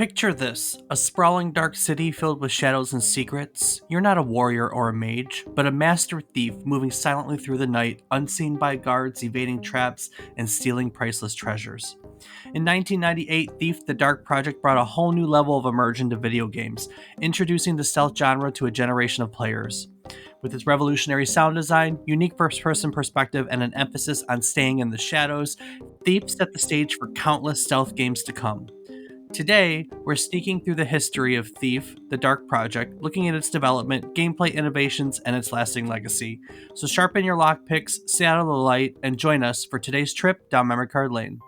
Picture this, a sprawling dark city filled with shadows and secrets. You're not a warrior or a mage, but a master thief moving silently through the night, unseen by guards, evading traps, and stealing priceless treasures. In 1998, Thief the Dark Project brought a whole new level of immersion to video games, introducing the stealth genre to a generation of players. With its revolutionary sound design, unique first-person perspective, and an emphasis on staying in the shadows, Thief set the stage for countless stealth games to come. Today, we're sneaking through the history of Thief, the Dark Project, looking at its development, gameplay innovations, and its lasting legacy. So sharpen your lockpicks, stay out of the light, and join us for today's trip down memory card lane.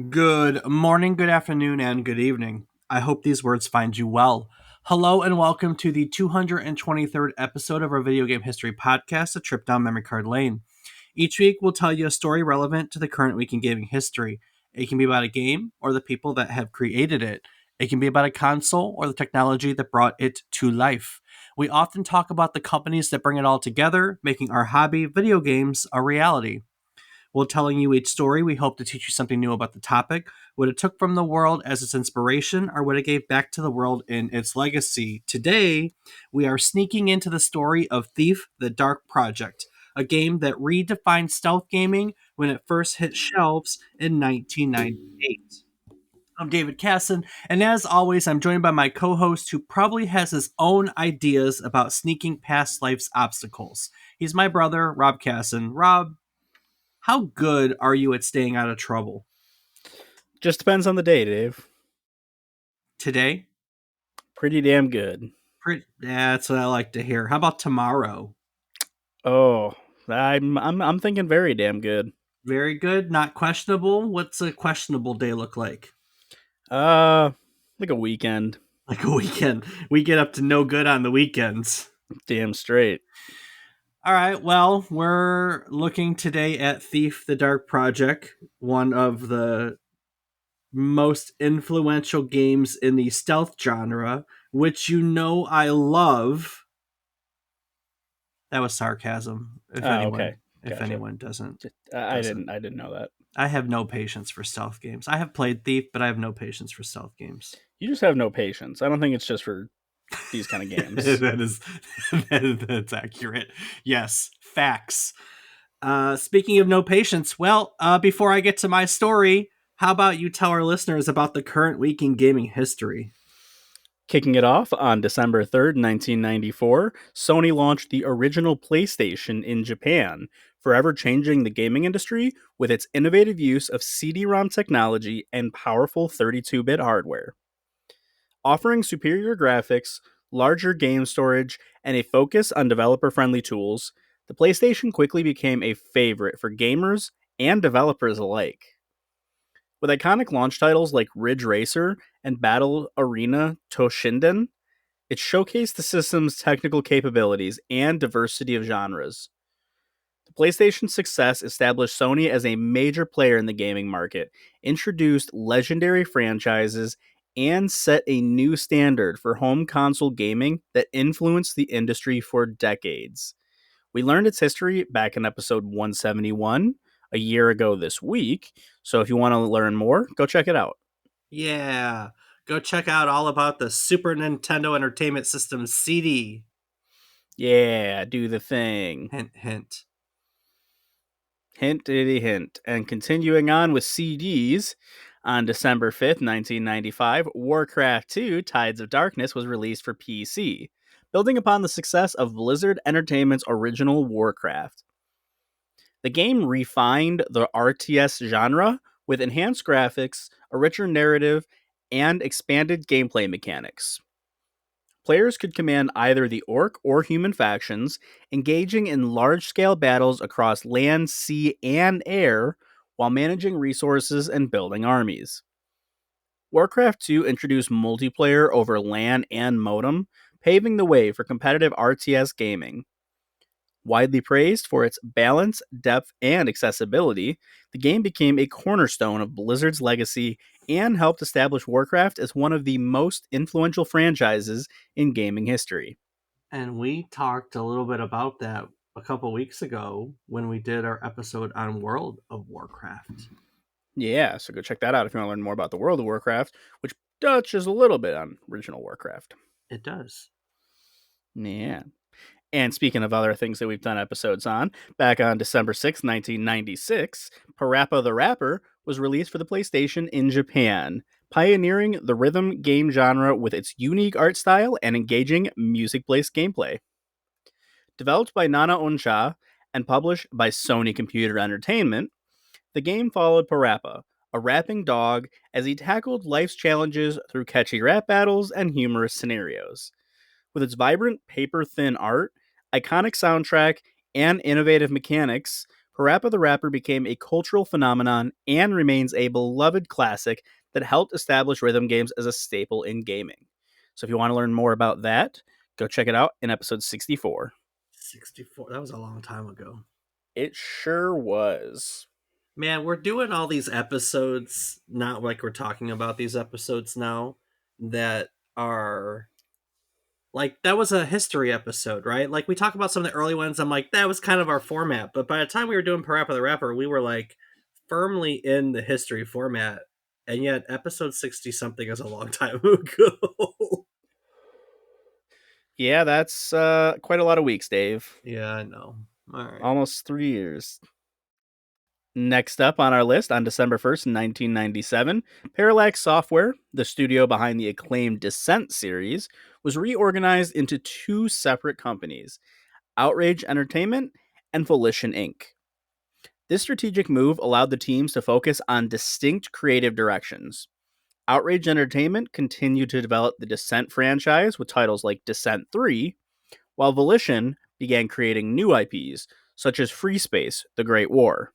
Good morning, good afternoon, and good evening. I hope these words find you well. Hello and welcome to the 223rd episode of our video game history podcast, A Trip Down Memory Card Lane. Each week, we'll tell you a story relevant to the current week in gaming history. It can be about a game or the people that have created it. It can be about a console or the technology that brought it to life. We often talk about the companies that bring it all together, making our hobby, video games, a reality. While telling you each story, we hope to teach you something new about the topic, what it took from the world as its inspiration, or what it gave back to the world in its legacy. Today, we are sneaking into the story of Thief the Dark Project, a game that redefined stealth gaming when it first hit shelves in 1998. I'm David Casson, and as always, I'm joined by my co-host who probably has his own ideas about sneaking past life's obstacles. He's my brother, Rob Casson. Rob, how good are you at staying out of trouble? Just depends on the day, Dave. Today? Pretty damn good. Yeah, that's what I like to hear. How about tomorrow? Oh, I'm thinking very damn good. Very good, not questionable. What's a questionable day look like? Like a weekend. Like a weekend. We get up to no good on the weekends. Damn straight. All right, well, we're looking today at Thief the Dark Project, one of the most influential games in the stealth genre, which you know I love. That was sarcasm. If Okay. If anyone doesn't, I didn't know that. I have no patience for stealth games. I have played Thief, but I have no patience for stealth games. You just have no patience. I don't think it's just for these kind of games. That's accurate. Yes, facts. Speaking of no patience, well, before I get to my story, how about you tell our listeners about the current week in gaming history? Kicking it off on December 3rd, 1994, Sony launched the original PlayStation in Japan, forever changing the gaming industry with its innovative use of CD-ROM technology and powerful 32-bit hardware. Offering superior graphics, larger game storage, and a focus on developer-friendly tools, the PlayStation quickly became a favorite for gamers and developers alike. With iconic launch titles like Ridge Racer and Battle Arena Toshinden, it showcased the system's technical capabilities and diversity of genres. The PlayStation's success established Sony as a major player in the gaming market, introduced legendary franchises, and set a new standard for home console gaming that influenced the industry for decades. We learned its history back in episode 171, a year ago this week, so if you want to learn more, go check it out. Yeah, go check out all about the Super Nintendo Entertainment System CD. Yeah, do the thing. Hint, hint. Hint, diddy, hint. And continuing on with CDs, on December 5th, 1995, Warcraft 2 Tides of Darkness was released for PC, building upon the success of Blizzard Entertainment's original Warcraft. The game refined the RTS genre with enhanced graphics, a richer narrative, and expanded gameplay mechanics. Players could command either the orc or human factions, engaging in large-scale battles across land, sea, and air while managing resources and building armies. Warcraft 2 introduced multiplayer over LAN and modem, paving the way for competitive RTS gaming. Widely praised for its balance, depth, and accessibility, the game became a cornerstone of Blizzard's legacy and helped establish Warcraft as one of the most influential franchises in gaming history. And we talked a little bit about that a couple weeks ago when we did our episode on World of Warcraft. Yeah, so go check that out if you want to learn more about the world of Warcraft, which touches a little bit on original Warcraft. It does. Yeah. And speaking of other things that we've done episodes on, back on December 6th, 1996, Parappa the Rapper was released for the PlayStation in Japan, pioneering the rhythm game genre with its unique art style and engaging music-based gameplay. Developed by Nana Onsha and published by Sony Computer Entertainment, the game followed Parappa, a rapping dog, as he tackled life's challenges through catchy rap battles and humorous scenarios. With its vibrant, paper thin art, iconic soundtrack, and innovative mechanics, Parappa the Rapper became a cultural phenomenon and remains a beloved classic that helped establish rhythm games as a staple in gaming. So if you want to learn more about that, go check it out in episode 64. 64. That was a long time ago. It sure was. Man, we're doing all these episodes, not like we're talking about these episodes now, that are like, that was a history episode, right? Like, we talk about some of the early ones. I'm like, that was kind of our format. But by the time we were doing Parappa the Rapper, we were like firmly in the history format. And yet, episode 60 something is a long time ago. Yeah, that's quite a lot of weeks, Dave. Yeah, I know. All right. Almost 3 years. Next up on our list, on December 1st, 1997, Parallax Software, the studio behind the acclaimed Descent series, was reorganized into two separate companies, Outrage Entertainment and Volition Inc. This strategic move allowed the teams to focus on distinct creative directions. Outrage Entertainment continued to develop the Descent franchise with titles like Descent 3, while Volition began creating new IPs, such as Free Space, The Great War.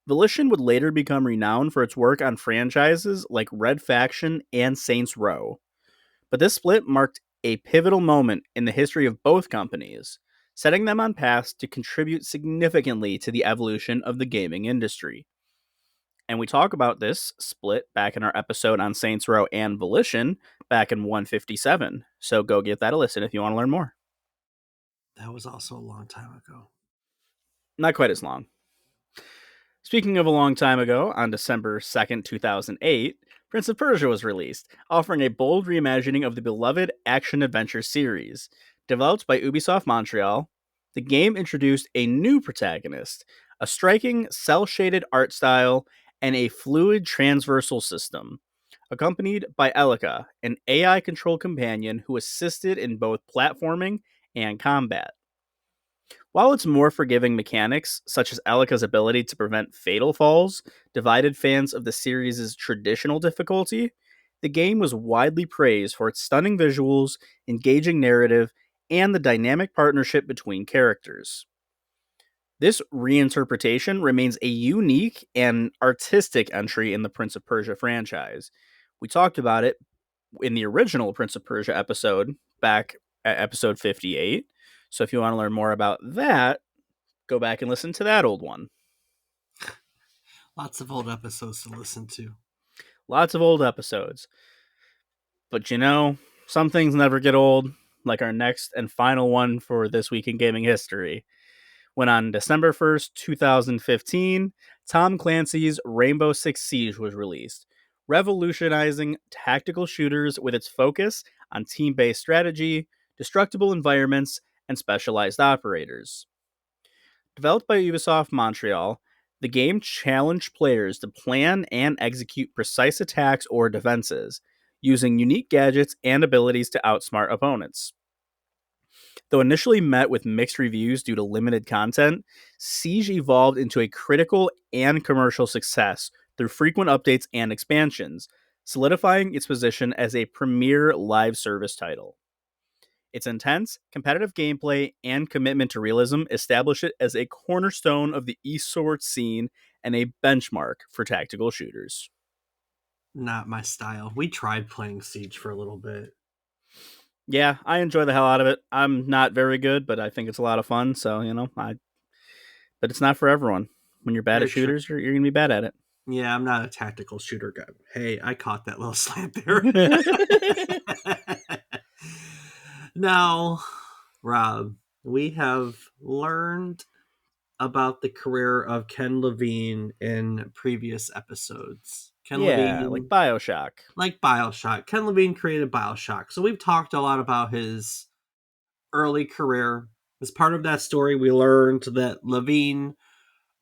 Volition would later become renowned for its work on franchises like Red Faction and Saints Row. But this split marked a pivotal moment in the history of both companies, setting them on paths to contribute significantly to the evolution of the gaming industry. And we talk about this split back in our episode on Saints Row and Volition back in 157. So go give that a listen if you want to learn more. That was also a long time ago. Not quite as long. Speaking of a long time ago, on December 2nd, 2008, Prince of Persia was released, offering a bold reimagining of the beloved action-adventure series. Developed by Ubisoft Montreal, the game introduced a new protagonist, a striking cel-shaded art style, and a fluid transversal system, accompanied by Elika, an AI-controlled companion who assisted in both platforming and combat. While its more forgiving mechanics, such as Elika's ability to prevent fatal falls, divided fans of the series' traditional difficulty, the game was widely praised for its stunning visuals, engaging narrative, and the dynamic partnership between characters. This reinterpretation remains a unique and artistic entry in the Prince of Persia franchise. We talked about it in the original Prince of Persia episode back at episode 58. So if you want to learn more about that, go back and listen to that old one. Lots of old episodes to listen to. Lots of old episodes. But you know, some things never get old, like our next and final one for this week in gaming history. When on December 2015, Tom Clancy's Rainbow Six Siege was released, revolutionizing tactical shooters with its focus on team-based strategy, destructible environments, and specialized operators. Developed by Ubisoft Montreal, the game challenged players to plan and execute precise attacks or defenses, using unique gadgets and abilities to outsmart opponents. Though initially met with mixed reviews due to limited content, Siege evolved into a critical and commercial success through frequent updates and expansions, solidifying its position as a premier live service title. Its intense, competitive gameplay and commitment to realism establish it as a cornerstone of the esports scene and a benchmark for tactical shooters. Not my style. We tried playing Siege for a little bit. Yeah, I enjoy the hell out of it. I'm not very good, but I think it's a lot of fun. So but it's not for everyone. When you're bad at Very true. shooters, you're gonna be bad at Yeah, I'm not a tactical shooter guy. Hey, I caught that little slant there. it. Now, Rob, we have learned about the career of Ken Levine in previous episodes. Ken Yeah, like Levine, Bioshock. like Bioshock. Ken Levine created Bioshock. So we've talked a lot about his early career. As part of that story, we learned that Levine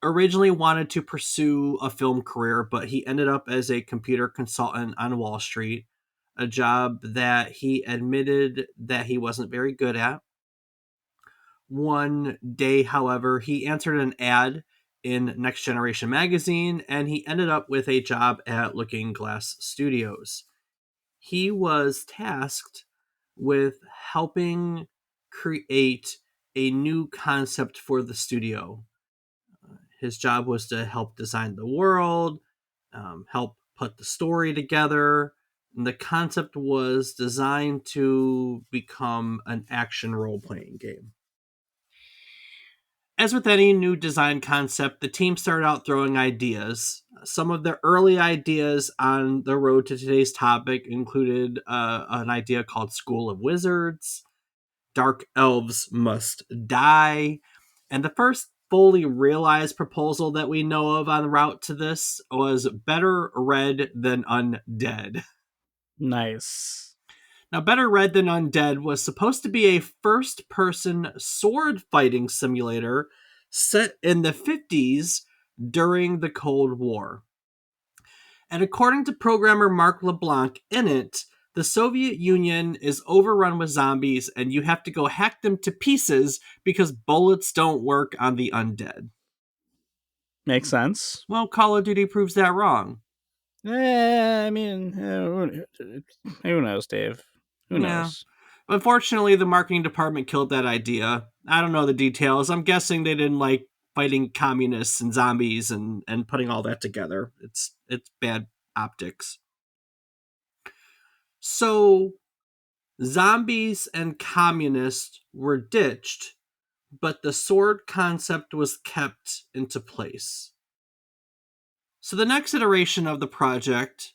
originally wanted to pursue a film career, but he ended up as a computer consultant on Wall Street, a job that he admitted that he wasn't very good at. One day, however, he answered an ad in Next Generation magazine and he ended up with a job at Looking Glass Studios. He was tasked with helping create a new concept for the studio. His job was to help design the world, help put the story together. And the concept was designed to become an action role playing game. As with any new design concept, the team started out throwing ideas. Some of the early ideas on the road to today's topic included an idea called School of Wizards, Dark Elves Must Die, and the first fully realized proposal that we know of on route to this was Better Red Than Undead. Nice. Now, Better Red Than Undead was supposed to be a first person sword fighting simulator set in the 50s during the Cold War. And according to programmer Mark LeBlanc in it, the Soviet Union is overrun with zombies and you have to go hack them to pieces because bullets don't work on the undead. Makes sense. Well, Call of Duty proves that wrong. I mean, who knows, Dave? Who Yeah. knows? Unfortunately, the marketing department killed that idea. I don't know the details. I'm guessing they didn't like fighting communists and zombies and putting all that together. It's bad optics. So zombies and communists were ditched, but the sword concept was kept into place. So the next iteration of the project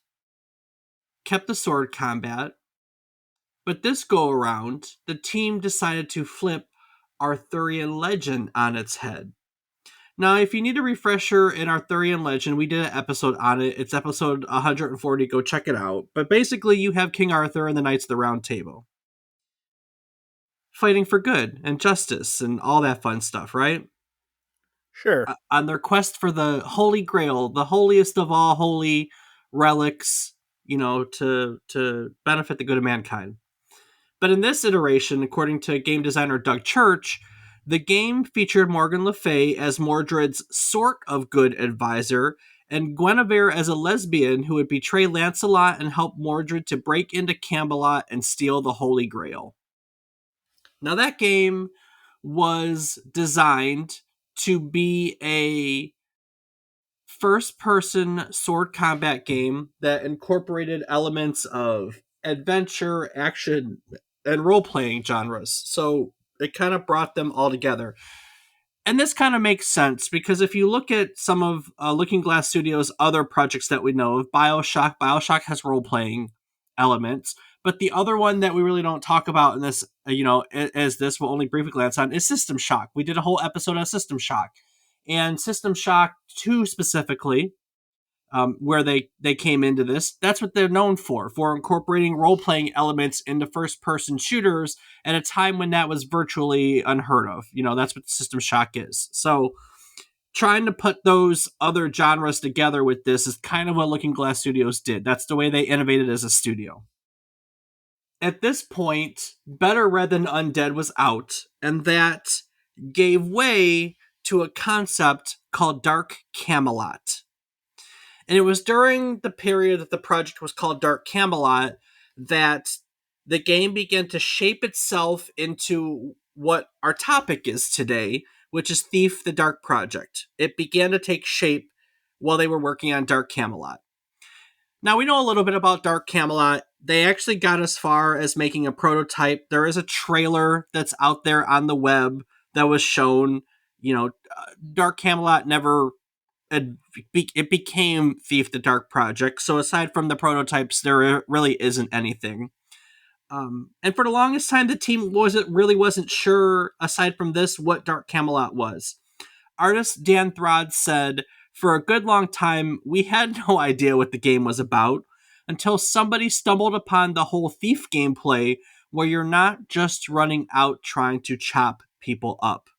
kept the sword combat, but this go around, the team decided to flip Arthurian legend on its head. Now, if you need a refresher in Arthurian legend, we did an episode on it. It's episode 140. Go check it out. But basically, you have King Arthur and the Knights of the Round Table fighting for good and justice and all that fun stuff, right? Sure. On their quest for the Holy Grail, the holiest of all holy relics, to benefit the good of mankind. But in this iteration, according to game designer Doug Church, the game featured Morgan Le Fay as Mordred's sort of good advisor, and Guinevere as a lesbian who would betray Lancelot and help Mordred to break into Camelot and steal the Holy Grail. Now, that game was designed to be a first person sword combat game that incorporated elements of adventure, action, and role playing genres. So it kind of brought them all together. And this kind of makes sense because if you look at some of Looking Glass Studios' other projects that we know of, Bioshock has role playing elements. But the other one that we really don't talk about in this, as this will only briefly glance on, is System Shock. We did a whole episode on System Shock. And System Shock 2 specifically, where they came into this, that's what they're known for incorporating role-playing elements into first-person shooters at a time when that was virtually unheard of. That's what System Shock is. So trying to put those other genres together with this is kind of what Looking Glass Studios did. That's the way they innovated as a studio. At this point, Better Red Than Undead was out, and that gave way to a concept called Dark Camelot. And it was during the period that the project was called Dark Camelot that the game began to shape itself into what our topic is today, which is Thief the Dark Project. It began to take shape while they were working on Dark Camelot. Now we know a little bit about Dark Camelot. They actually got as far as making a prototype. There is a trailer that's out there on the web that was shown. Dark Camelot never it became Thief the Dark Project. So aside from the prototypes, there really isn't anything. And for the longest time, the team wasn't sure, aside from this, what Dark Camelot was. Artist Dan Throd said, "For a good long time, we had no idea what the game was about until somebody stumbled upon the whole Thief gameplay, where you're not just running out trying to chop people up."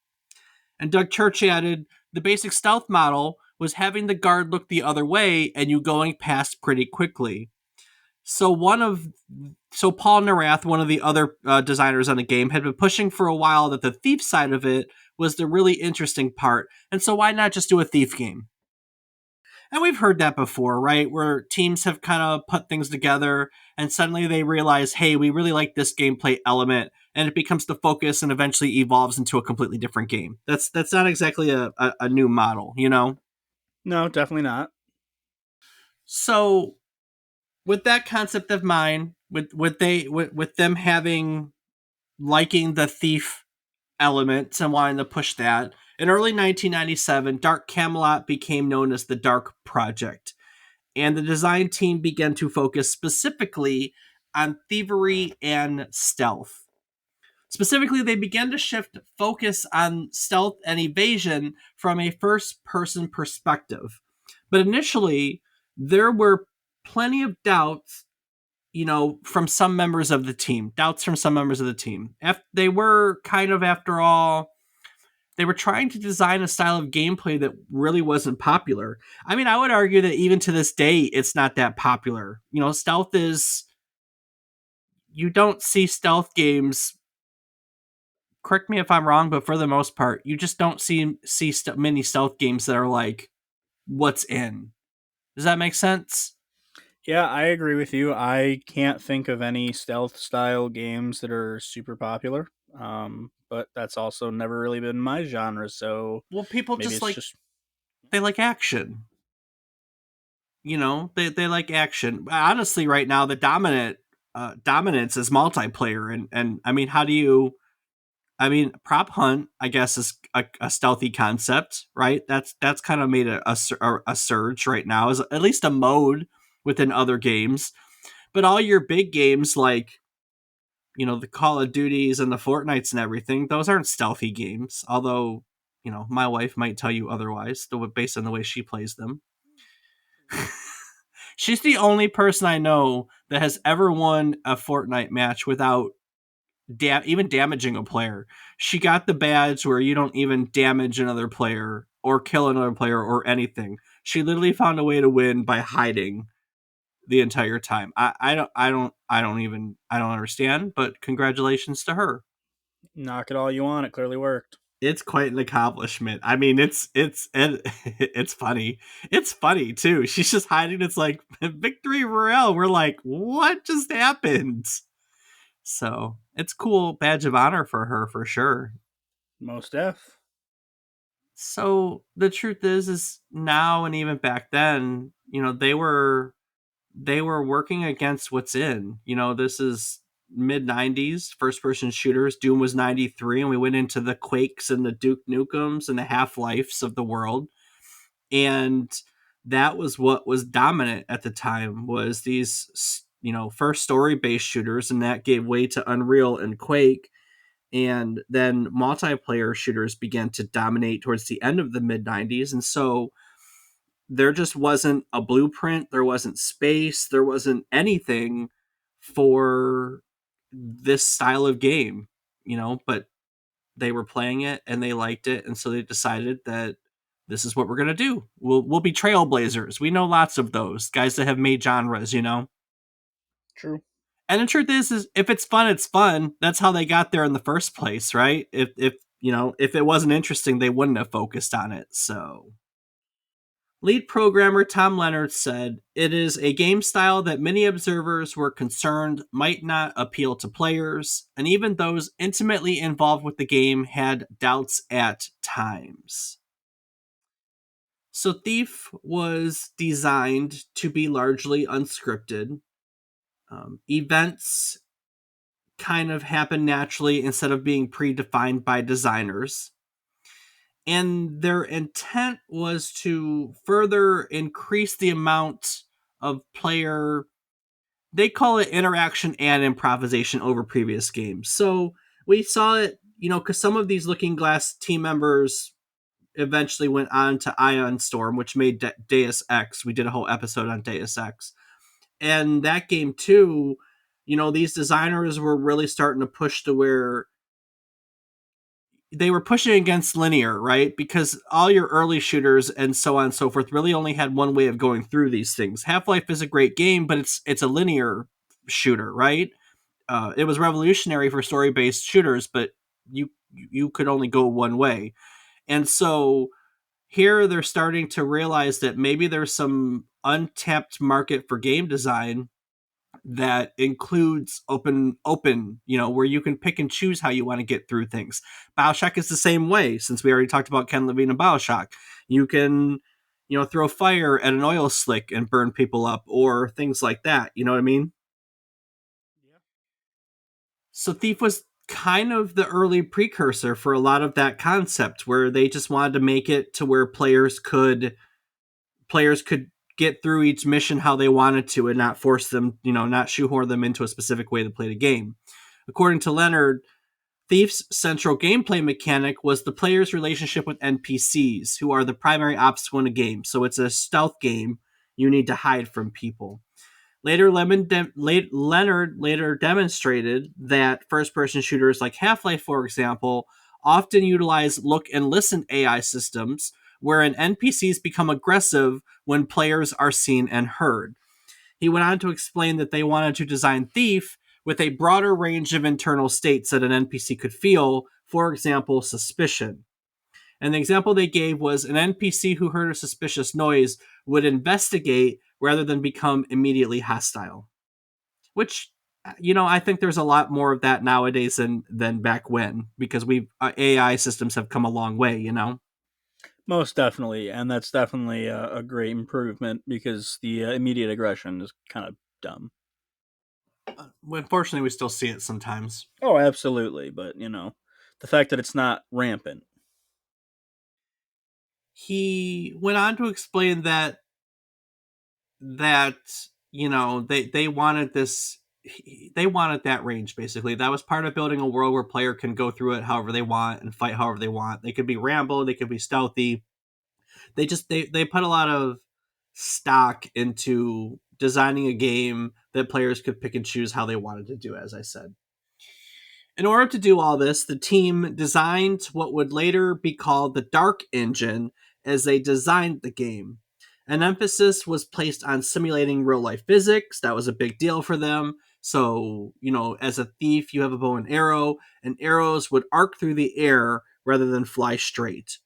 And Doug Church added, "The basic stealth model was having the guard look the other way and you going past pretty quickly." So Paul Narath, one of the other designers on the game, had been pushing for a while that the Thief side of it was the really interesting part. And so why not just do a Thief game? And we've heard that before, right? Where teams have kind of put things together and suddenly they realize, hey, we really like this gameplay element, and it becomes the focus and eventually evolves into a completely different game. That's not exactly a new model, you know? No, definitely not. So with that concept of mind, with them having liking the Thief element and wanting to push that, in early 1997, Dark Camelot became known as the Dark Project, and the design team began to focus specifically on thievery and stealth. Specifically, they began to shift focus on stealth and evasion from a first person perspective. But initially, there were plenty of doubts, from some members of the team. Doubts from some members of the team. They were kind of, after all, they were trying to design a style of gameplay that really wasn't popular. I mean, I would argue that even to this day, it's not that popular. Stealth is. You don't see stealth games. Correct me if I'm wrong, but for the most part, you just don't see many stealth games that are like, what's in. Does that make sense? Yeah, I agree with you. I can't think of any stealth style games that are super popular. But that's also never really been my genre, so Well, people maybe just it's like just they like action. They like action. Honestly, right now the dominance is multiplayer, and I mean, how do you? I mean, prop hunt, I guess, is a stealthy concept, right? That's kind of made a surge right now, is at least a mode within other games. But all your big games like, the Call of Duties and the Fortnites and everything, those aren't stealthy games. Although, my wife might tell you otherwise, based on the way she plays them. She's the only person I know that has ever won a Fortnite match without even damaging a player. She got the badge where you don't even damage another player or kill another player or anything. She literally found a way to win by hiding the entire time. I don't understand, but congratulations to her. knock it all you want. It clearly worked. It's quite an accomplishment. I mean, it's funny. It's funny too. She's just hiding. It's like victory royale. We're like, what just happened? So it's cool badge of honor for her for sure. Most def. So the truth is now and even back then, they were working against what's in. This is mid 90s, first person shooters. Doom was 93, and we went into the Quakes and the Duke Nukems and the Half-Lifes of the world. And that was what was dominant at the time, was these, first story based shooters, and that gave way to Unreal and Quake. And then multiplayer shooters began to dominate towards the end of the mid 90s. And so there just wasn't a blueprint, there wasn't space, there wasn't anything for this style of game, but they were playing it and they liked it, and so they decided that this is what we're going to do. We'll be trailblazers. We know lots of those guys that have made genres. True. And the truth is if it's fun, it's fun. That's how they got there in the first place, right? If it wasn't interesting, they wouldn't have focused on it. So lead programmer Tom Leonard said, "It is a game style that many observers were concerned might not appeal to players, and even those intimately involved with the game had doubts at times." So Thief was designed to be largely unscripted. Events kind of happen naturally instead of being predefined by designers. And their intent was to further increase the amount of player, they call it interaction and improvisation over previous games. So we saw it, because some of these Looking Glass team members eventually went on to Ion Storm, which made Deus Ex. We did a whole episode on Deus Ex. And that game too, these designers were really starting to push to where they were pushing against linear, right? Because all your early shooters and so on and so forth really only had one way of going through these things. Half-Life is a great game, but it's a linear shooter, right? It was revolutionary for story-based shooters, but you could only go one way. And so here they're starting to realize that maybe there's some untapped market for game design that includes open, where you can pick and choose how you want to get through things. BioShock is the same way, since we already talked about Ken Levine and BioShock. You can, throw fire at an oil slick and burn people up, or things like that. You know what I mean? Yeah. So Thief was kind of the early precursor for a lot of that concept, where they just wanted to make it to where players could get through each mission how they wanted to and not force them, not shoehorn them into a specific way to play the game. According to Leonard, Thief's central gameplay mechanic was the player's relationship with NPCs, who are the primary obstacle in a game. So it's a stealth game. You need to hide from people. Leonard later demonstrated that first-person shooters like Half-Life, for example, often utilize look and listen AI systems, wherein NPCs become aggressive when players are seen and heard. He went on to explain that they wanted to design Thief with a broader range of internal states that an NPC could feel, for example, suspicion. And the example they gave was an NPC who heard a suspicious noise would investigate rather than become immediately hostile. Which, I think there's a lot more of that nowadays than back when, because AI systems have come a long way. Most definitely, and that's definitely a great improvement because the immediate aggression is kind of dumb. Unfortunately, we still see it sometimes. Oh, absolutely, but the fact that it's not rampant. He went on to explain that they wanted this, they wanted that range. Basically, that was part of building a world where player can go through it however they want and fight however they want. They could be Rambo, they could be stealthy. They put a lot of stock into designing a game that players could pick and choose how they wanted to do, as I said. In order to do all this, the team designed what would later be called the Dark Engine as they designed the game. An emphasis was placed on simulating real life physics. That was a big deal for them. So, as a thief, you have a bow and arrows would arc through the air rather than fly straight.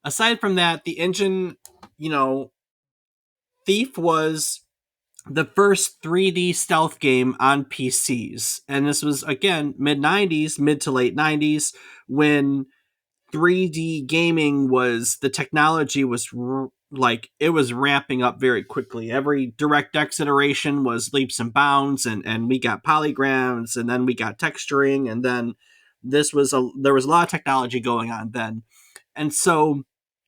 Aside from that, the engine, you know, Thief was the first 3D stealth game on PCs. And this was, again, mid to late 90s, when 3D gaming the technology was it was ramping up very quickly. Every DirectX iteration was leaps and bounds, and we got polygons, and then we got texturing, and then there was a lot of technology going on then. And so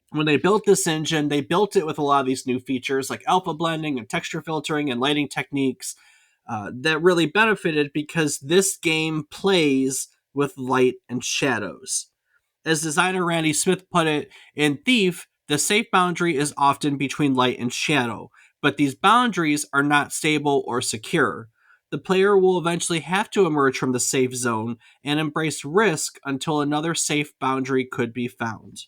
when they built this engine, they built it with a lot of these new features like alpha blending and texture filtering and lighting techniques that really benefited, because this game plays with light and shadows. As designer Randy Smith put it, in Thief, the safe boundary is often between light and shadow, but these boundaries are not stable or secure. The player will eventually have to emerge from the safe zone and embrace risk until another safe boundary could be found.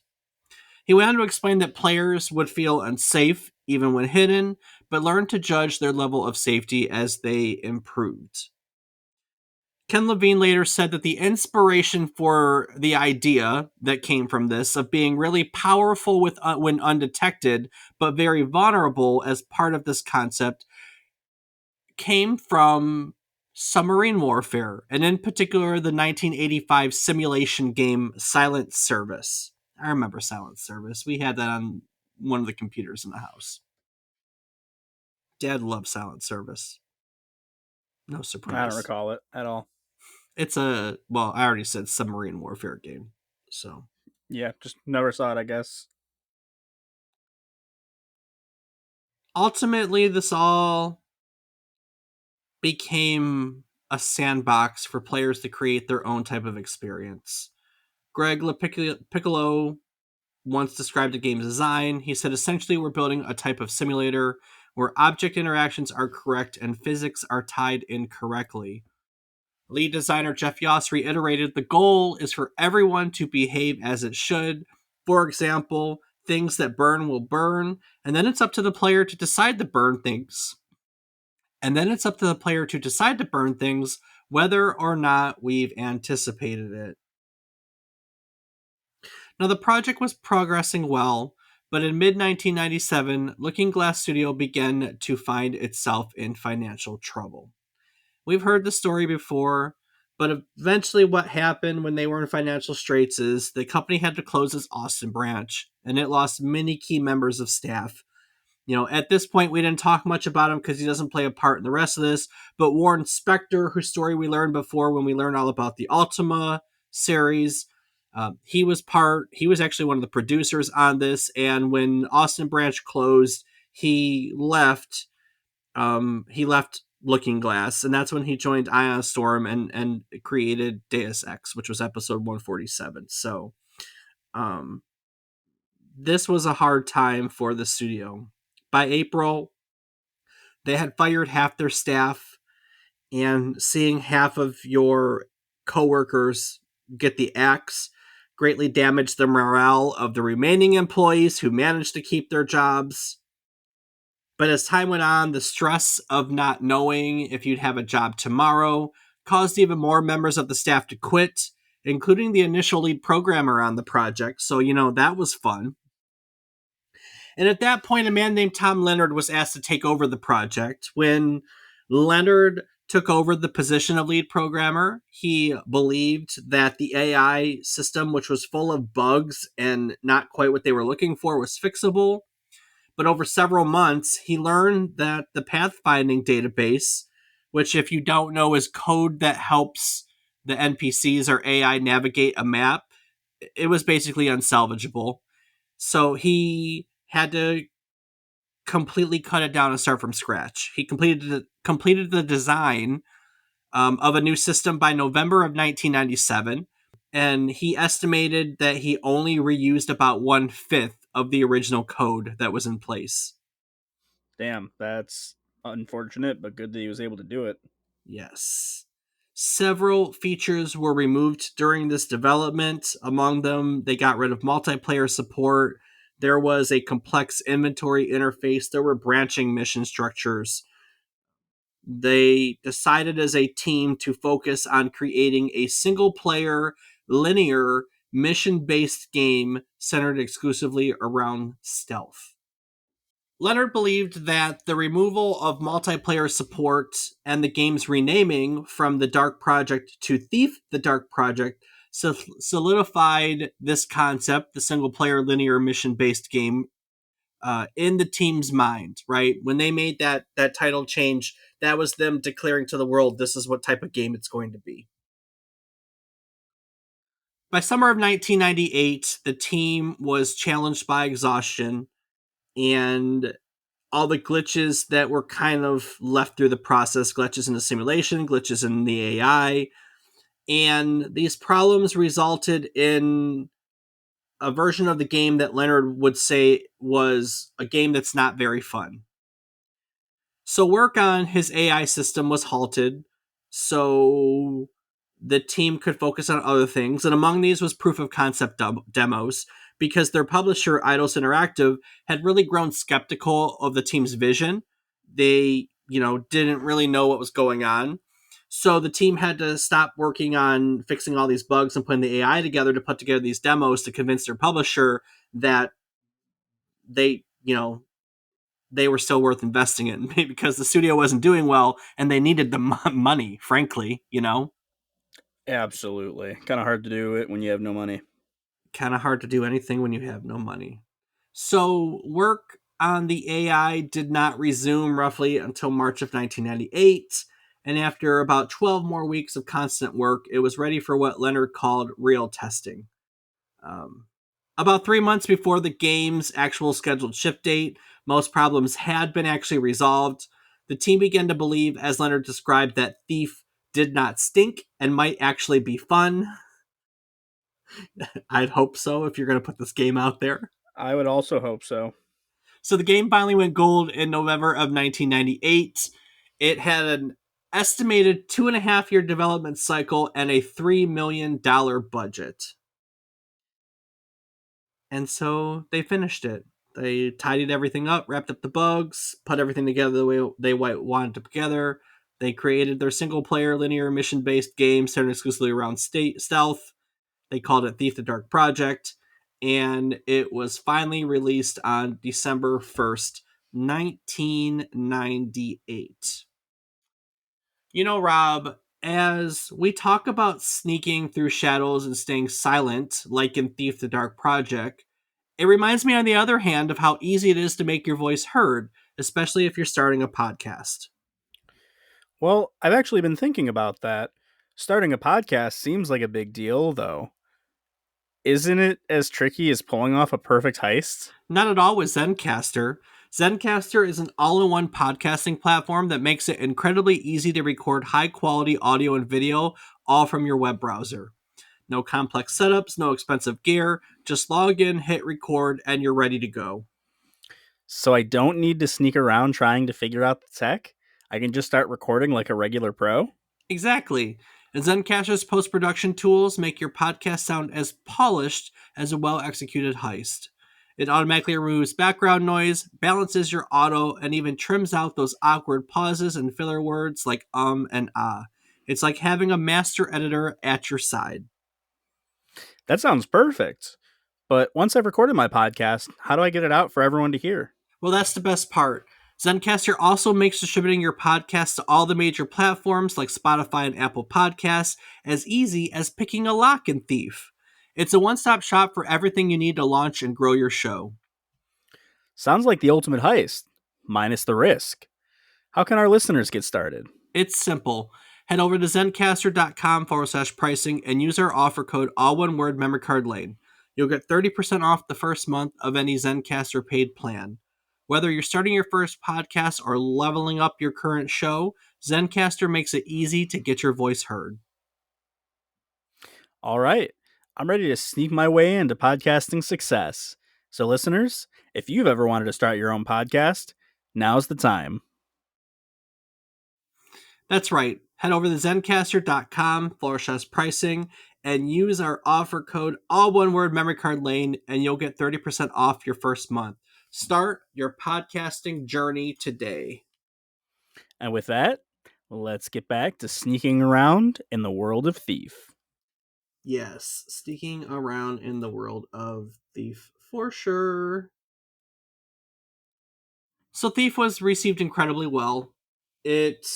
He went on to explain that players would feel unsafe even when hidden, but learn to judge their level of safety as they improved. Ken Levine later said that the inspiration for the idea that came from this of being really powerful when undetected, but very vulnerable as part of this concept, came from submarine warfare, and in particular the 1985 simulation game Silent Service. I remember Silent Service. We had that on one of the computers in the house. Dad loves Silent Service. No I don't surprise. recall it at all. It's I already said submarine warfare game. So Yeah, just never saw it, I guess. ultimately, this all became a sandbox for players to create their own type of experience. Greg Piccolo once described the game's design. He said, essentially, we're building a type of simulator where object interactions are correct and physics are tied in correctly. Lead designer Jeff Yoss reiterated the goal is for everyone to behave as it should. For example, things that burn will burn, and then it's up to the player to decide to burn things. And then it's up to the player to decide to burn things whether or not we've anticipated it. Now, the project was progressing well, but in mid 1997, Looking Glass Studio began to find itself in financial trouble. We've heard the story before, but eventually, what happened when they were in financial straits is the company had to close its Austin branch, and it lost many key members of staff. At this point, we didn't talk much about him because he doesn't play a part in the rest of this. But Warren Spector, whose story we learned before when we learned all about the Ultima series, he was actually one of the producers on this. And when Austin Branch closed, he left. He left Looking Glass, and that's when he joined Ion Storm and created Deus Ex, which was episode 147. So, this was a hard time for the studio. By April, they had fired half their staff, and seeing half of your coworkers get the axe greatly damaged the morale of the remaining employees who managed to keep their jobs. But as time went on, the stress of not knowing if you'd have a job tomorrow caused even more members of the staff to quit, including the initial lead programmer on the project. So, that was fun. And at that point, a man named Tom Leonard was asked to take over the project. When Leonard took over the position of lead programmer, he believed that the AI system, which was full of bugs and not quite what they were looking for, was fixable. But over several months, he learned that the pathfinding database, which, if you don't know, is code that helps the NPCs or AI navigate a map, it was basically unsalvageable. So he had to completely cut it down and start from scratch. He completed the design of a new system by November of 1997, and he estimated that he only reused about 1/5 of the original code that was in place. Damn, that's unfortunate, but good that he was able to do it. Yes. Several features were removed during this development. Among them, they got rid of multiplayer support. There was a complex inventory interface. There were branching mission structures. They decided as a team to focus on creating a single player, linear, mission based game centered exclusively around stealth. Leonard believed that the removal of multiplayer support and the game's renaming from the Dark Project to Thief the Dark Project solidified this concept, the single player linear mission based game, in the team's mind, right? When they made that title change, that was them declaring to the world this is what type of game it's going to be. By summer of 1998, the team was challenged by exhaustion, and all the glitches that were kind of left through the process, glitches in the simulation, glitches in the AI, and these problems resulted in a version of the game that Leonard would say was a game that's not very fun. So work on his AI system was halted so the team could focus on other things, and among these was proof of concept demos, because their publisher, Eidos Interactive, had really grown skeptical of the team's vision. They, didn't really know what was going on. So the team had to stop working on fixing all these bugs and putting the AI together to put together these demos to convince their publisher that they, they were still worth investing in because the studio wasn't doing well and they needed the money, frankly, Absolutely. Kind of hard to do it when you have no money. Kind of hard to do anything when you have no money. So, work on the AI did not resume roughly until March of 1998, and after about 12 more weeks of constant work, it was ready for what Leonard called real testing. Um, about 3 months before the game's actual scheduled ship date, most problems had been actually resolved. The team began to believe, as Leonard described, that Thief did not stink and might actually be fun. I'd hope so if you're going to put this game out there. I would also hope so. So the game finally went gold in November of 1998. It had an estimated 2.5 year development cycle and a $3 million budget. And so they finished it. They tidied everything up, wrapped up the bugs, put everything together the way they wanted it together. They created their single player linear mission based game centered exclusively around stealth. They called it Thief the Dark Project. And it was finally released on December 1st, 1998. You know, Rob, as we talk about sneaking through shadows and staying silent, like in Thief the Dark Project, it reminds me, on the other hand, of how easy it is to make your voice heard, especially if you're starting a podcast. Well, I've actually been thinking about that. Starting a podcast seems like a big deal, though. Isn't it as tricky as pulling off a perfect heist? Not at all with Zencaster. Zencaster is an all in one podcasting platform that makes it incredibly easy to record high quality audio and video, all from your web browser. No complex setups, no expensive gear. Just log in, hit record, and you're ready to go. So I don't need to sneak around trying to figure out the tech? I can just start recording like a regular pro? Exactly. And Zencaster's post production tools make your podcast sound as polished as a well executed heist. It automatically removes background noise, balances your auto, and even trims out those awkward pauses and filler words like and ah. It's like having a master editor at your side. That sounds perfect. But once I've recorded my podcast, how do I get it out for everyone to hear? Well, that's the best part. Zencaster also makes distributing your podcast to all the major platforms like Spotify and Apple Podcasts as easy as picking a lock in Thief. It's a one stop shop for everything you need to launch and grow your show. Sounds like the ultimate heist, minus the risk. How can our listeners get started? It's simple. Head over to zencaster.com/pricing and use our offer code, all one word, memory card lane. You'll get 30% off the first month of any Zencaster paid plan. Whether you're starting your first podcast or leveling up your current show, Zencaster makes it easy to get your voice heard. All right, I'm ready to sneak my way into podcasting success. So, listeners, if you've ever wanted to start your own podcast, now's the time. That's right. Head over to zencaster.com/pricing and use our offer code, all one word, memory card lane, and you'll get 30% off your first month. Start your podcasting journey today. And with that, let's get back to sneaking around in the world of Thief. Yes, sneaking around in the world of Thief for sure. So Thief was received incredibly well. It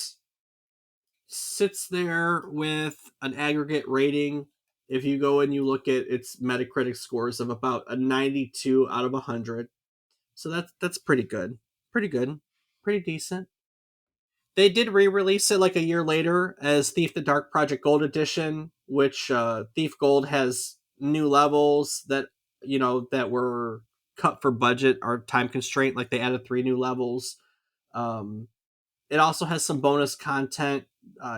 sits there with an aggregate rating. If you go and you look at its Metacritic scores of about a 92 out of 100. So that's pretty good. Pretty good. Pretty decent. They did re-release it like a year later as Thief the Dark Project Gold Edition, which Thief Gold has new levels that that were cut for budget or time constraint. Like they added 3 new levels. Um, it also has some bonus content.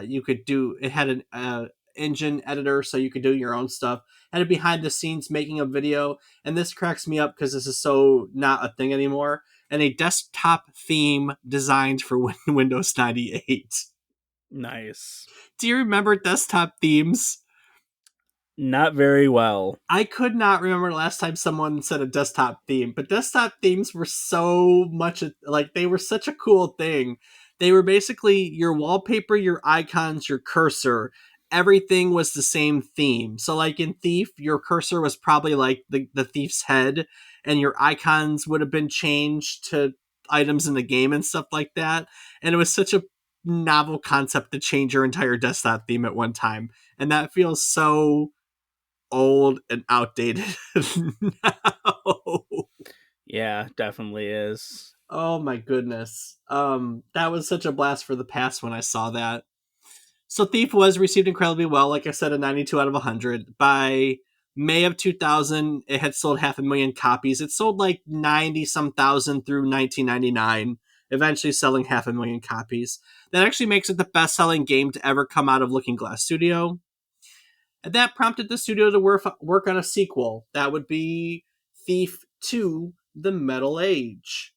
You could do. It had an engine editor, so you could do your own stuff. Had a behind the scenes making a video, and this cracks me up because this is so not a thing anymore. And a desktop theme designed for Windows 98. Nice. Do you remember desktop themes? Not very well. I could not remember the last time someone said a desktop theme, but desktop themes were so much like they were such a cool thing. They were basically your wallpaper, your icons, your cursor. Everything was the same theme. So, like in Thief, your cursor was probably like the thief's head, and your icons would have been changed to items in the game and stuff like that. And it was such a novel concept to change your entire desktop theme at one time. And that feels so old and outdated now. Yeah, definitely is. Oh my goodness. That was such a blast for the past when I saw that. So Thief was received incredibly well, like I said, a 92 out of 100. By May of 2000, it had sold 500,000 copies. It sold like 90 some thousand through 1999, eventually selling 500,000 copies. That actually makes it the best selling game to ever come out of Looking Glass Studio. And that prompted the studio to work on a sequel. That would be Thief 2 The Metal Age.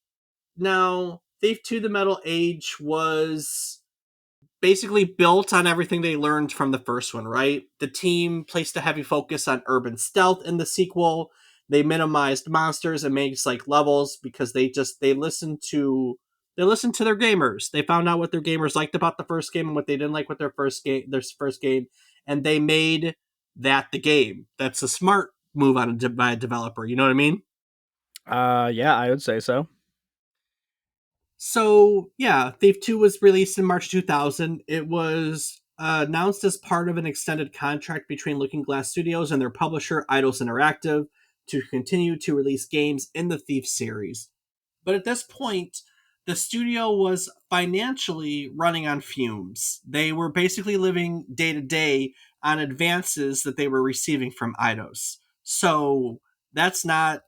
Now, Thief 2 The Metal Age was basically built on everything they learned from the first one, right? The team placed a heavy focus on urban stealth in the sequel. They minimized monsters and made like levels because they listened to their gamers. They found out what their gamers liked about the first game and what they didn't like with their first game, and they made that the game. That's a smart move by a developer. You know what I mean? Yeah, I would say so. So, yeah, Thief 2 was released in March 2000. It was announced as part of an extended contract between Looking Glass Studios and their publisher, Eidos Interactive, to continue to release games in the Thief series. But at this point, the studio was financially running on fumes. They were basically living day to day on advances that they were receiving from Eidos. So, that's not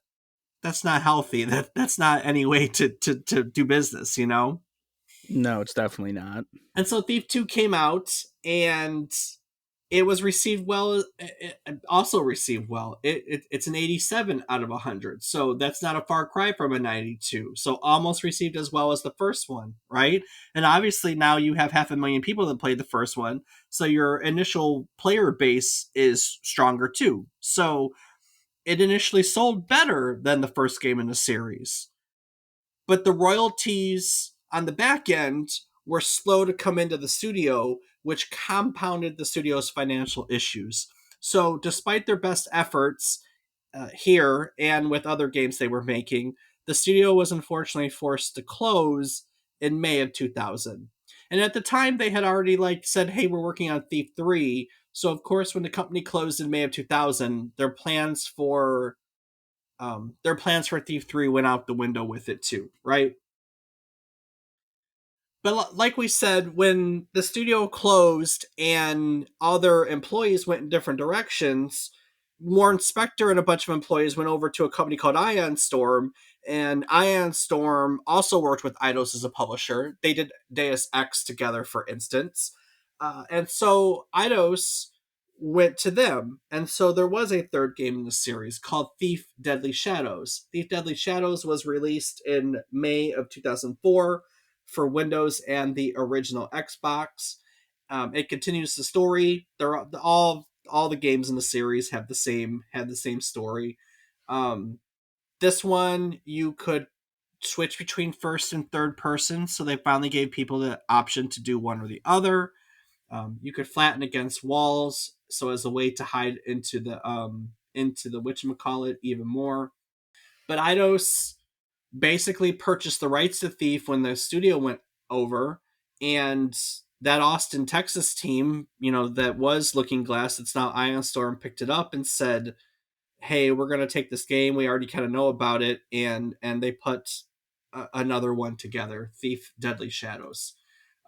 that's not healthy. That's not any way to do business, you know? No, it's definitely not. And so Thief 2 came out and it was received well. It also received well. It's an 87 out of 100. So that's not a far cry from a 92. So almost received as well as the first one, right? And obviously now you have 500,000 people that played the first one. So your initial player base is stronger too. So it initially sold better than the first game in the series. But the royalties on the back end were slow to come into the studio, which compounded the studio's financial issues. So, despite their best efforts here and with other games they were making, the studio was unfortunately forced to close in May of 2000. And at the time, they had already said, "Hey, we're working on Thief 3." So, of course, when the company closed in May of 2000, their plans for Thief 3 went out the window with it too, right? But like we said, when the studio closed and other employees went in different directions, Warren Spector and a bunch of employees went over to a company called Ion Storm, and Ion Storm also worked with Eidos as a publisher. They did Deus Ex together, for instance. And so Eidos went to them. And so there was a third game in the series called Thief Deadly Shadows. Thief Deadly Shadows was released in May of 2004 for Windows and the original Xbox. It continues the story. They're all the games in the series had the same story. Um, this one you could switch between first and third person, so they finally gave people the option to do one or the other. You could flatten against walls, so as a way to hide into the whatchamacallit even more. But Eidos basically purchased the rights to Thief when the studio went over, and that Austin, Texas team, that was Looking Glass, it's now Ion Storm, picked it up and said, "Hey, we're going to take this game. We already kind of know about it," and they put another one together, Thief Deadly Shadows,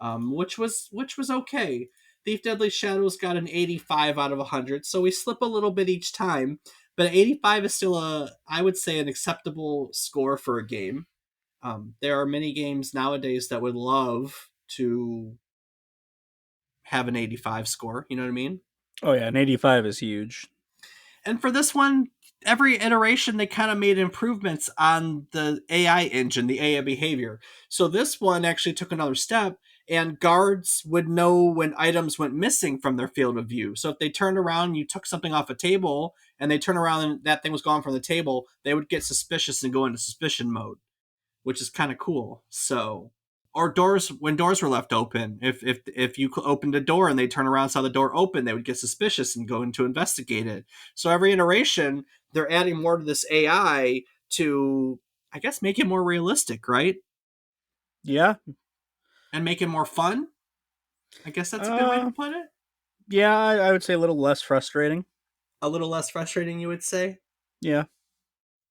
which was okay. Thief Deadly Shadows got an 85 out of 100, so we slip a little bit each time, but 85 is still I would say, an acceptable score for a game. There are many games nowadays that would love to have an 85 score. You know what I mean? Oh yeah, an 85 is huge. And for this one, every iteration they kind of made improvements on the AI engine, the AI behavior. So this one actually took another step, and guards would know when items went missing from their field of view. So if they turned around, you took something off a table, and they turn around and that thing was gone from the table, they would get suspicious and go into suspicion mode, which is kind of cool. So, or doors, when doors were left open, if you opened a door and they turn around and saw the door open, they would get suspicious and go in to investigate it. So every iteration, they're adding more to this AI to, I guess, make it more realistic, right? Yeah. And make it more fun. I guess that's a good way to Uh put it. yeah, I would say a little less frustrating. A little less frustrating, you would say. Yeah.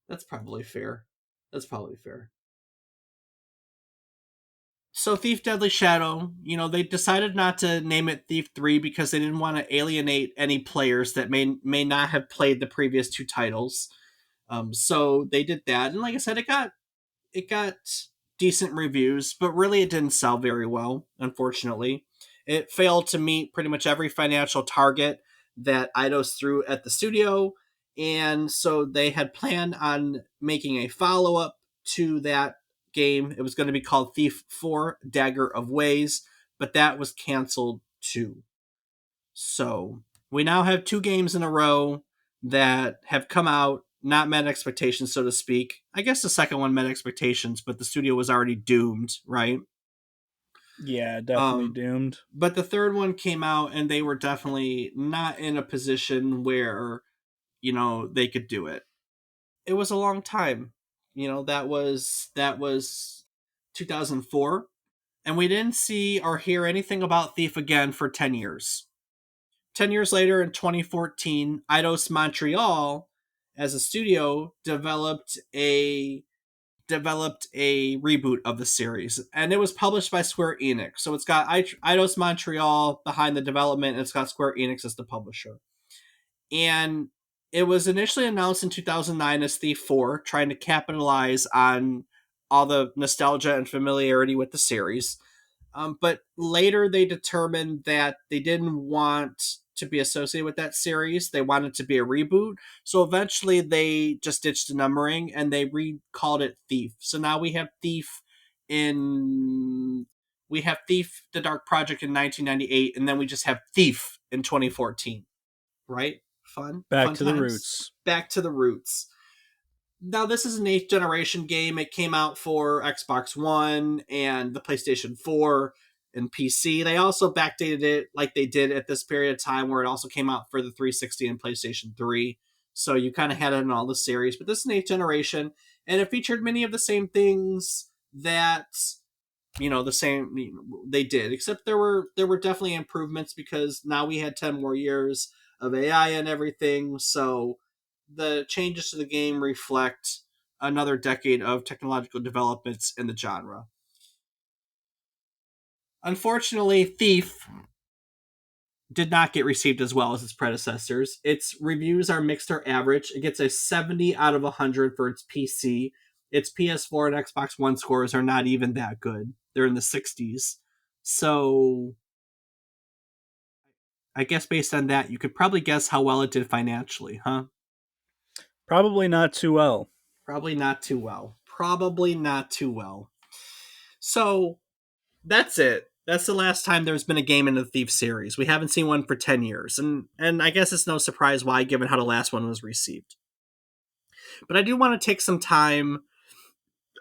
That's probably fair. That's probably fair. So Thief Deadly Shadow, they decided not to name it Thief 3 because they didn't want to alienate any players that may not have played the previous two titles. So they did that, and like I said, it got decent reviews, but really it didn't sell very well, unfortunately. It failed to meet pretty much every financial target that Eidos threw at the studio, and so they had planned on making a follow up to that game. It was going to be called Thief 4 Dagger of Ways, but that was canceled too. So we now have two games in a row that have come out, not met expectations, so to speak. I guess the second one met expectations, but the studio was already doomed, right? Yeah, definitely Um, doomed. but the third one came out, and they were definitely not in a position where they could do it. It was a long time. That was 2004, and we didn't see or hear anything about Thief again for 10 years. 10 years later, in 2014, Eidos Montreal, as a studio, developed a reboot of the series, and it was published by Square Enix. So it's got Eidos Montreal behind the development, and it's got Square Enix as the publisher. And it was initially announced in 2009 as Thief 4, trying to capitalize on all the nostalgia and familiarity with the series. But later they determined that they didn't want to be associated with that series. They wanted to be a reboot. So eventually they just ditched the numbering and they recalled it Thief. So now in we have Thief the Dark Project in 1998, and then we just have Thief in 2014. Right? Back Fun to the times. roots. Back to the roots. Now, this is an 8th generation game. It came out for Xbox One and the PlayStation 4 and PC. They also backdated it like they did at this period of time where it also came out for the 360 and PlayStation 3. So you kind of had it in all the series. But this is an 8th generation, and it featured many of the same things that they did, except there were definitely improvements because now we had 10 more years of AI and everything. So the changes to the game reflect another decade of technological developments in the genre. Unfortunately, Thief did not get received as well as its predecessors. Its reviews are mixed or average. It gets a 70 out of 100 for its PC. Its PS4 and Xbox One scores are not even that good. They're in the 60s. So I guess based on that, you could probably guess how well it did financially, huh? Probably not too well. Probably not too well. Probably not too well. So that's it. That's the last time there's been a game in the Thief series. We haven't seen one for 10 years. And I guess it's no surprise why, given how the last one was received. But I do want to take some time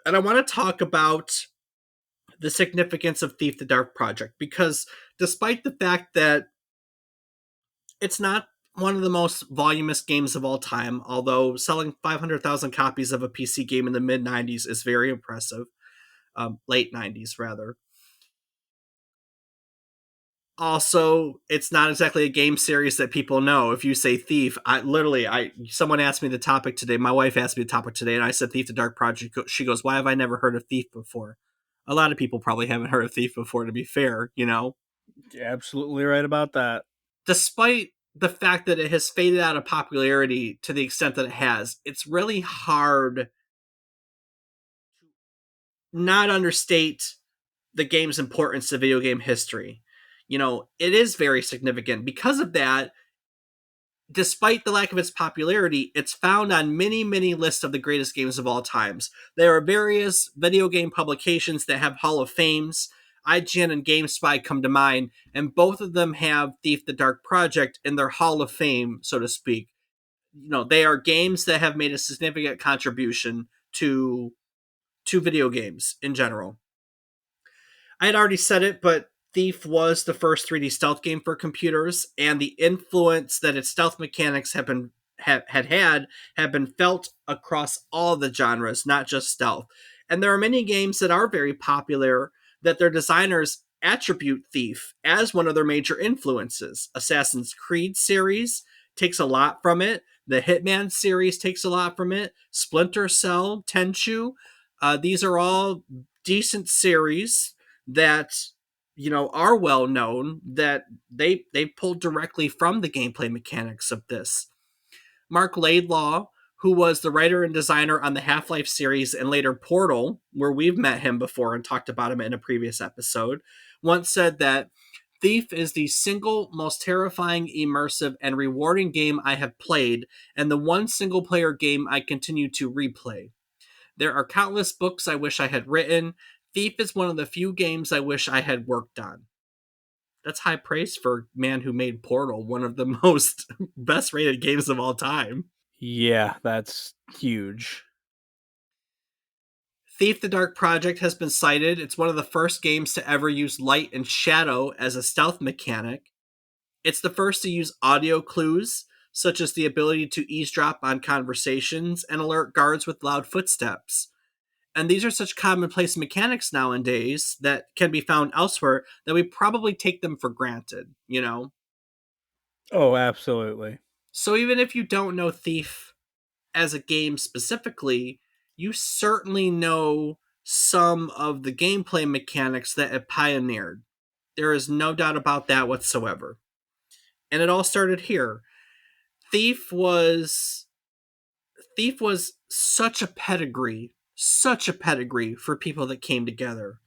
and I want to talk about the significance of Thief the Dark Project, because despite the fact that it's not one of the most voluminous games of all time, although selling 500,000 copies of a PC game in the mid 90s is very impressive, late 90s rather. Also, it's not exactly a game series that people know. If you say Thief, someone asked me the topic today. My wife asked me the topic today, and I said Thief the Dark Project. She goes, "Why have I never heard of Thief before?" A lot of people probably haven't heard of Thief before, to be fair, You're absolutely right about that. Despite the fact that it has faded out of popularity to the extent that it has, it's really hard not understate the game's importance to video game history. It is very significant. Because of that, despite the lack of its popularity, it's found on many, many lists of the greatest games of all times. There are various video game publications that have Hall of Fames. IGN and GameSpy come to mind, and both of them have Thief the Dark Project in their Hall of Fame, so to speak. They are games that have made a significant contribution to video games in general. I had already said it, but Thief was the first 3D stealth game for computers, and the influence that its stealth mechanics have been felt across all the genres, not just stealth. And there are many games that are very popular that their designers attribute Thief as one of their major influences. Assassin's Creed series takes a lot from it. The Hitman series takes a lot from it. Splinter Cell, Tenchu. These are all decent series that are well known, that they pulled directly from the gameplay mechanics of this. Mark Laidlaw, who was the writer and designer on the Half-Life series and later Portal, where we've met him before and talked about him in a previous episode, once said that Thief is the single most terrifying, immersive, and rewarding game I have played, and the one single player game I continue to replay. There are countless books I wish I had written. Thief is one of the few games I wish I had worked on. That's high praise for a man who made Portal, one of the most best rated games of all time. Yeah, that's huge. Thief the Dark Project has been cited. It's one of the first games to ever use light and shadow as a stealth mechanic. It's the first to use audio clues, such as the ability to eavesdrop on conversations and alert guards with loud footsteps. And these are such commonplace mechanics nowadays that can be found elsewhere that we probably take them for granted. Oh, absolutely. So even if you don't know Thief as a game specifically, you certainly know some of the gameplay mechanics that it pioneered. There is no doubt about that whatsoever. And it all started here. Thief was Thief was such a pedigree for people that came together.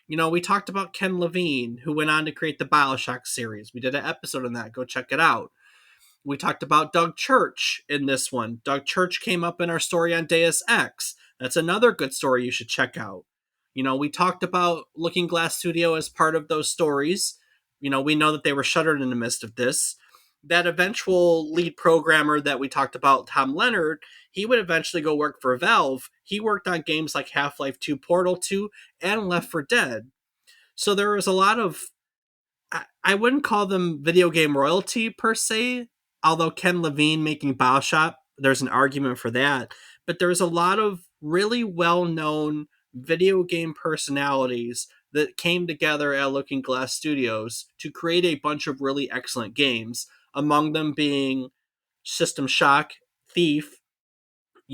We talked about Ken Levine, who went on to create the BioShock series. We did an episode on that. Go check it out. We talked about Doug Church in this one. Doug Church came up in our story on Deus Ex. That's another good story you should check out. We talked about Looking Glass Studio as part of those stories. We know that they were shuttered in the midst of this. That eventual lead programmer that we talked about, Tom Leonard, he would eventually go work for Valve. He worked on games like Half-Life 2, Portal 2, and Left 4 Dead. So there was a lot of, I wouldn't call them video game royalty per se, although Ken Levine making BioShock, there's an argument for that. But there's a lot of really well-known video game personalities that came together at Looking Glass Studios to create a bunch of really excellent games, among them being System Shock, Thief,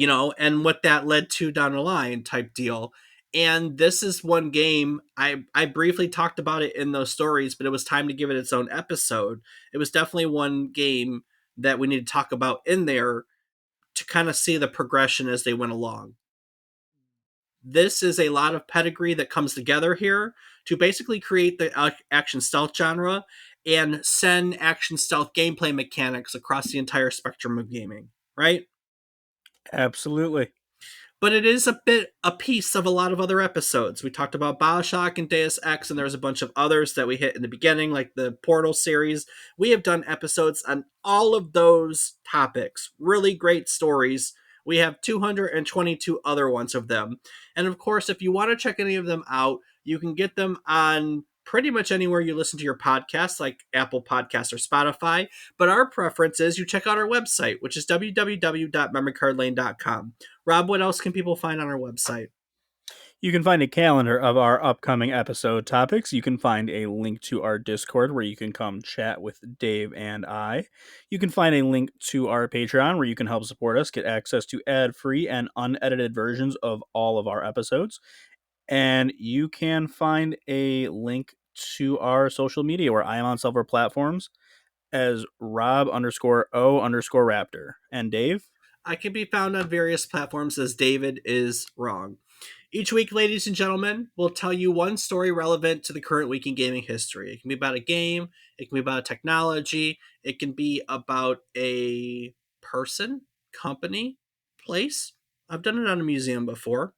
and what that led to down the line type deal. And this is one game, I briefly talked about it in those stories, but it was time to give it its own episode. It was definitely one game that we need to talk about in there to kind of see the progression as they went along. This is a lot of pedigree that comes together here to basically create the action stealth genre and send action stealth gameplay mechanics across the entire spectrum of gaming, right? Absolutely. But it is a piece of a lot of other episodes. We talked about BioShock and Deus Ex, and there's a bunch of others that we hit in the beginning, like the Portal series. We have done episodes on all of those topics. Really great stories. We have 222 other ones of them. And of course, if you want to check any of them out, you can get them on pretty much anywhere you listen to your podcasts, like Apple Podcasts or Spotify. But our preference is you check out our website, which is www.memorycardlane.com. Rob, what else can people find on our website? You can find a calendar of our upcoming episode topics. You can find a link to our Discord where you can come chat with Dave and I. You can find a link to our Patreon where you can help support us, get access to ad-free and unedited versions of all of our episodes. And you can find a link to our social media where I am on several platforms as Rob_O_Raptor. And Dave? I can be found on various platforms as David is Wrong. Each week, ladies and gentlemen, we'll tell you one story relevant to the current week in gaming history. It can be about a game, it can be about a technology, it can be about a person, company, place. I've done it on a museum before.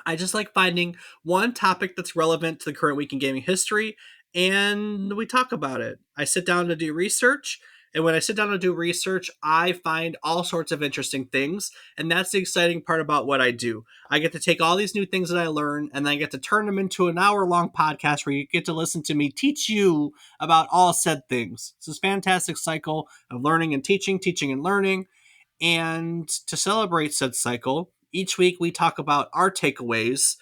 I just like finding one topic that's relevant to the current week in gaming history, and we talk about it. I sit down to do research, and when I sit down to do research, I find all sorts of interesting things, and that's the exciting part about what I do. I get to take all these new things that I learn, and then I get to turn them into an hour-long podcast where you get to listen to me teach you about all said things. It's this fantastic cycle of learning and teaching, teaching and learning, and to celebrate said cycle, each week we talk about our takeaways,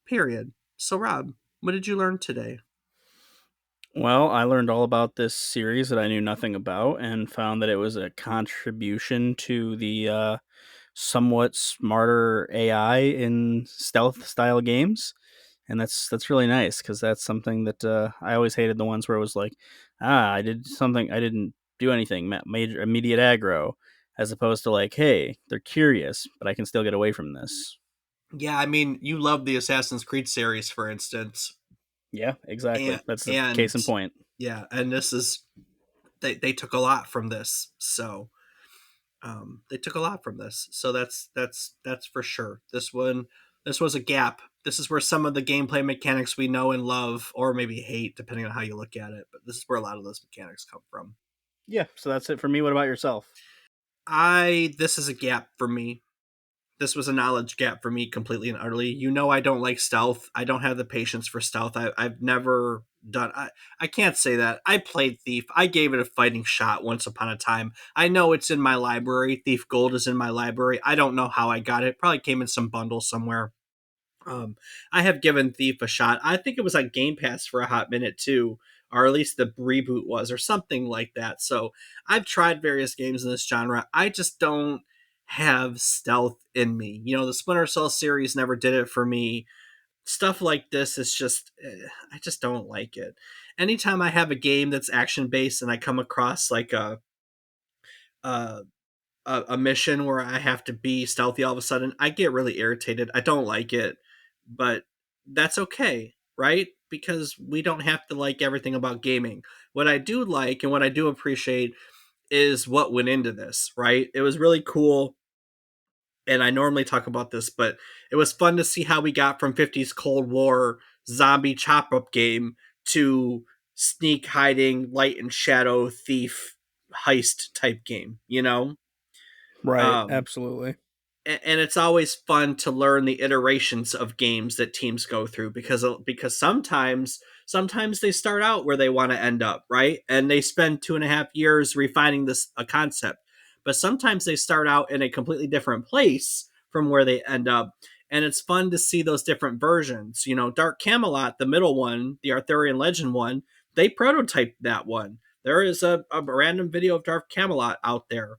period. So, Rob, what did you learn today? Well, I learned all about this series that I knew nothing about and found that it was a contribution to the somewhat smarter AI in stealth style games. And that's really nice because that's something that I always hated the ones where it was like, I did something, I didn't do anything, major immediate aggro, as opposed to like, hey, they're curious, but I can still get away from this. Yeah, I mean, you love the Assassin's Creed series, for instance, Yeah, exactly. and That's a case and in point. yeah, and this is they took a lot from this, so they took a lot from this, so that's for sure. This was a gap. This is where some of the gameplay mechanics we know and love, or maybe hate, depending on how you look at it. But this is where a lot of those mechanics come from. Yeah, so that's it for me. What about yourself? I This is a gap for me. This was a knowledge gap for me completely and utterly. You know, I don't like stealth. I don't have the patience for stealth. I've never done. I can't say that. I played Thief. I gave it a fighting shot once upon a time. I know it's in my library. Thief Gold is in my library. I don't know how I got it. Probably came in some bundle somewhere. Um, I have given Thief a shot. I think it was on Game Pass for a hot minute too, or at least the reboot was, or something like that. So I've tried various games in this genre. I just don't have stealth in me. You know, the Splinter Cell series never did it for me. Stuff like this is just, I just don't like it. Anytime I have a game that's action based and I come across like a a mission where I have to be stealthy all of a sudden, I get really irritated. I don't like it, but that's okay, right? Because we don't have to like everything about gaming. What I do like and what I do appreciate is what went into this, right? It was really cool. And I normally talk about this, but it was fun to see how we got from 50s Cold War zombie chop up game to sneak hiding, light and shadow thief heist type game, you know? Right, Um, absolutely. and it's always fun to learn the iterations of games that teams go through because sometimes they start out where they want to end up, right, and they spend 2.5 years refining this a concept, but sometimes they start out in a completely different place from where they end up, and it's fun to see those different versions. You know, Dark Camelot, the middle one, the Arthurian Legend one, they prototyped that one. There is a random video of Dark Camelot out there.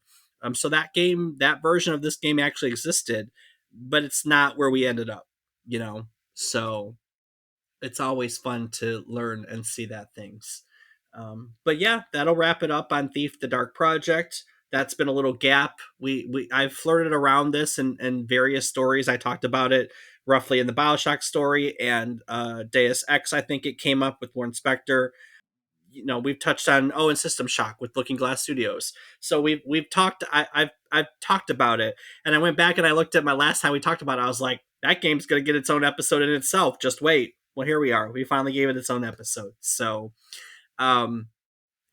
So that game, that version of this game actually existed, but it's not where we ended up, you know? So it's always fun to learn and see that things. But yeah, that'll wrap it up on Thief the Dark Project. That's been a little gap. I've flirted around this in various stories. I talked about it roughly in the Bioshock story and Deus Ex. I think it came up with Warren Spector. You know, we've touched on and System Shock with Looking Glass Studios. So we've talked. I've talked about it, and I went back and I looked at my last time we talked about it. I was like, that game's gonna get its own episode in itself. Just wait. Well, here we are. We finally gave it its own episode. So, um,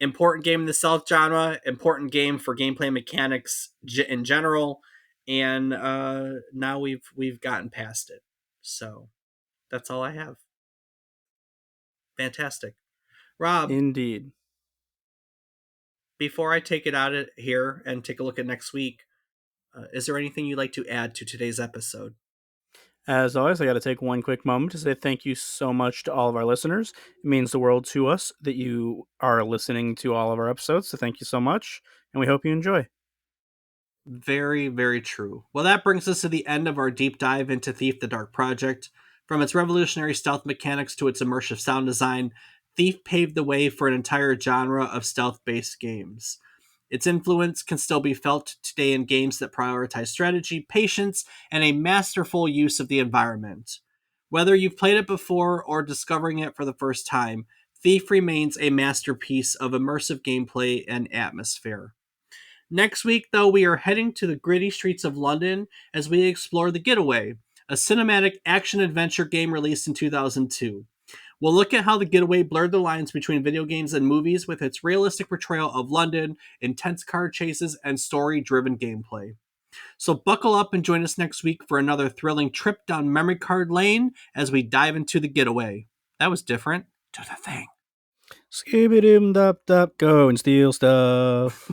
important game in the stealth genre. Important game for gameplay mechanics in general. And now we've gotten past it. So that's all I have. Fantastic, Rob. Indeed. Before I take it out of here and take a look at next week, is there anything you'd like to add to today's episode? As always, I got to take one quick moment to say thank you so much to all of our listeners. It means the world to us that you are listening to all of our episodes, so thank you so much, and we hope you enjoy. Very, very true. Well, that brings us to the end of our deep dive into Thief the Dark Project. From its revolutionary stealth mechanics to its immersive sound design, Thief paved the way for an entire genre of stealth based games. Its influence can still be felt today in games that prioritize strategy, patience, and a masterful use of the environment. Whether you've played it before or discovering it for the first time, Thief remains a masterpiece of immersive gameplay and atmosphere. Next week, though, we are heading to the gritty streets of London as we explore The Getaway, a cinematic action adventure game released in 2002. We'll look at how The Getaway blurred the lines between video games and movies with its realistic portrayal of London, intense car chases, and story driven gameplay. So buckle up and join us next week for another thrilling trip down memory card lane as we dive into The Getaway. That was different. Do the thing. Skibidi dop dop, go and steal stuff.